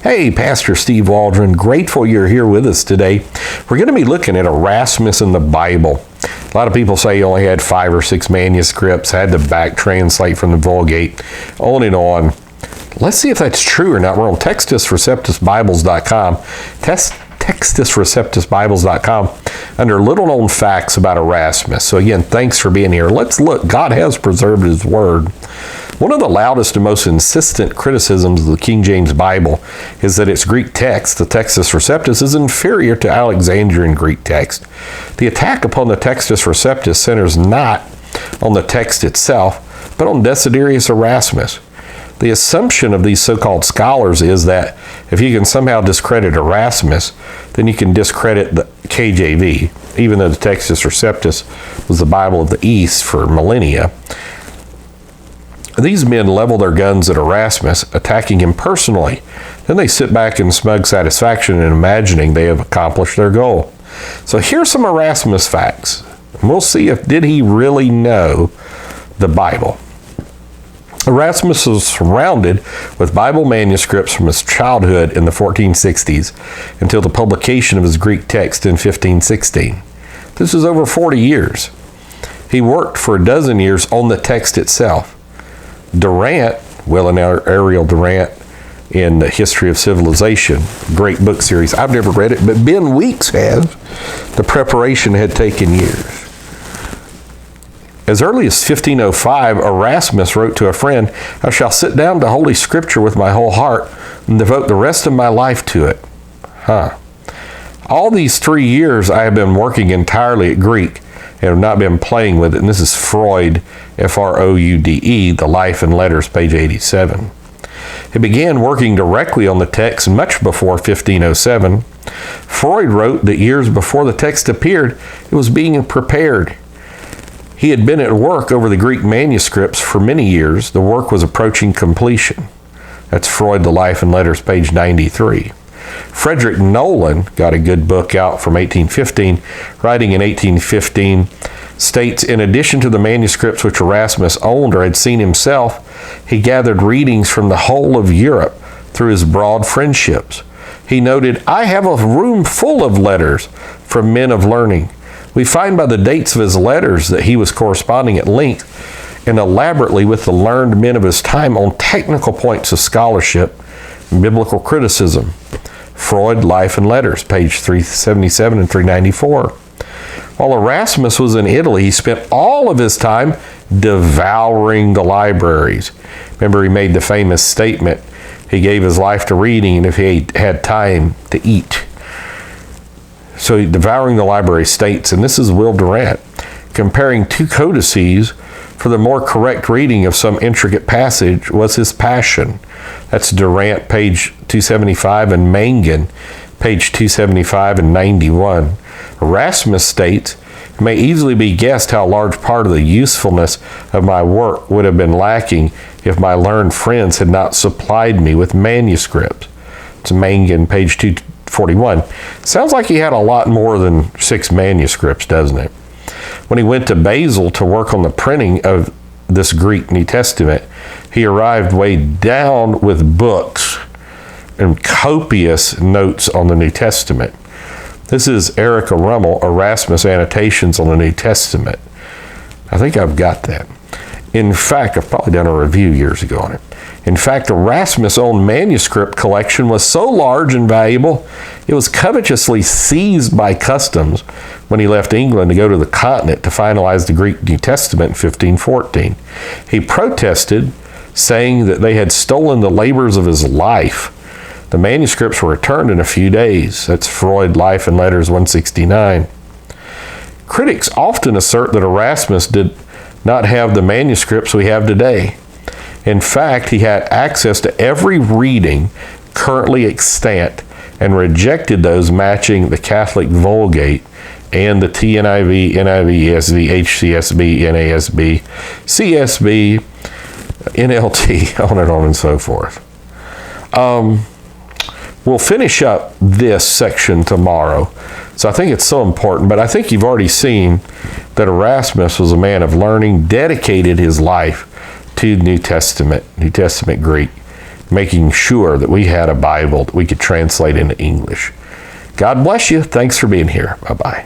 Hey, Pastor Steve Waldron, grateful you're here with us today. We're going to be looking at Erasmus and the Bible. A lot of people say he only had 5 or 6 manuscripts, had to back translate from the Vulgate, on and on. Let's see if that's true or not. We're on TextusReceptusBibles.com. TextusReceptusBibles.com under little known facts about Erasmus. So again, thanks for being here. Let's look. God has preserved his word. One of the loudest and most insistent criticisms of the King James Bible is that its Greek text, the Textus Receptus, is inferior to Alexandrian Greek text. The attack upon the Textus Receptus centers not on the text itself, but on Desiderius Erasmus. The assumption of these so-called scholars is that if you can somehow discredit Erasmus, then you can discredit the KJV, even though the Textus Receptus was the Bible of the East for millennia. These men level their guns at Erasmus, attacking him personally. Then they sit back in smug satisfaction and imagining they have accomplished their goal. So here's some Erasmus facts. We'll see if did he really know the Bible. Erasmus was surrounded with Bible manuscripts from his childhood in the 1460s until the publication of his Greek text in 1516. This is over 40 years. He worked for a dozen years on the text itself. Durant, Will and Ariel Durant, in the History of Civilization, great book series. I've never read it, but Ben Weeks has. The preparation had taken years. As early as 1505, Erasmus wrote to a friend, "I shall sit down to Holy Scripture with my whole heart and devote the rest of my life to it." All these 3 years I have been working entirely at Greek and have not been playing with it. And this is Freud, F-R-O-U-D-E, The Life and Letters, page 87. He began working directly on the text much before 1507. Freud wrote that years before the text appeared, it was being prepared. He had been at work over the Greek manuscripts for many years. The work was approaching completion. That's Freud, The Life and Letters, page 93. Frederick Nolan got a good book out from 1815, writing in 1815, states, in addition to the manuscripts which Erasmus owned or had seen himself, he gathered readings from the whole of Europe through his broad friendships. He noted, "I have a room full of letters from men of learning." We find by the dates of his letters that he was corresponding at length and elaborately with the learned men of his time on technical points of scholarship and biblical criticism. Freud, Life and Letters, page 377 and 394. While Erasmus was in Italy, he spent all of his time devouring the libraries. Remember, he made the famous statement, he gave his life to reading, and if he had time to eat. So devouring the library states, and this is Will Durant, comparing 2 codices for the more correct reading of some intricate passage was his passion. That's Durant, page 275, and Mangan, page 275 and 91. Erasmus states, "It may easily be guessed how large part of the usefulness of my work would have been lacking if my learned friends had not supplied me with manuscripts." It's Mangan, page 241. Sounds like he had a lot more than 6 manuscripts, doesn't it? When he went to Basel to work on the printing of this Greek New Testament, he arrived weighed down with books and copious notes on the New Testament. This is Erica Rummel, Erasmus Annotations on the New Testament. I think I've got that. In fact, I've probably done a review years ago on it. In fact, Erasmus' own manuscript collection was so large and valuable, it was covetously seized by customs when he left England to go to the continent to finalize the Greek New Testament in 1514. He protested, saying that they had stolen the labors of his life. The manuscripts were returned in a few days. That's Freud, Life and Letters, 169. Critics often assert that Erasmus did not have the manuscripts we have today. In fact, he had access to every reading currently extant and rejected those matching the Catholic Vulgate and the TNIV, NIV, ESV, HCSB, NASB, CSB, NLT, on and so forth. We'll finish up this section tomorrow. So I think it's so important, but I think you've already seen that Erasmus was a man of learning, dedicated his life to New Testament Greek. making sure that we had a Bible that we could translate into English. God bless you. Thanks for being here. Bye-bye.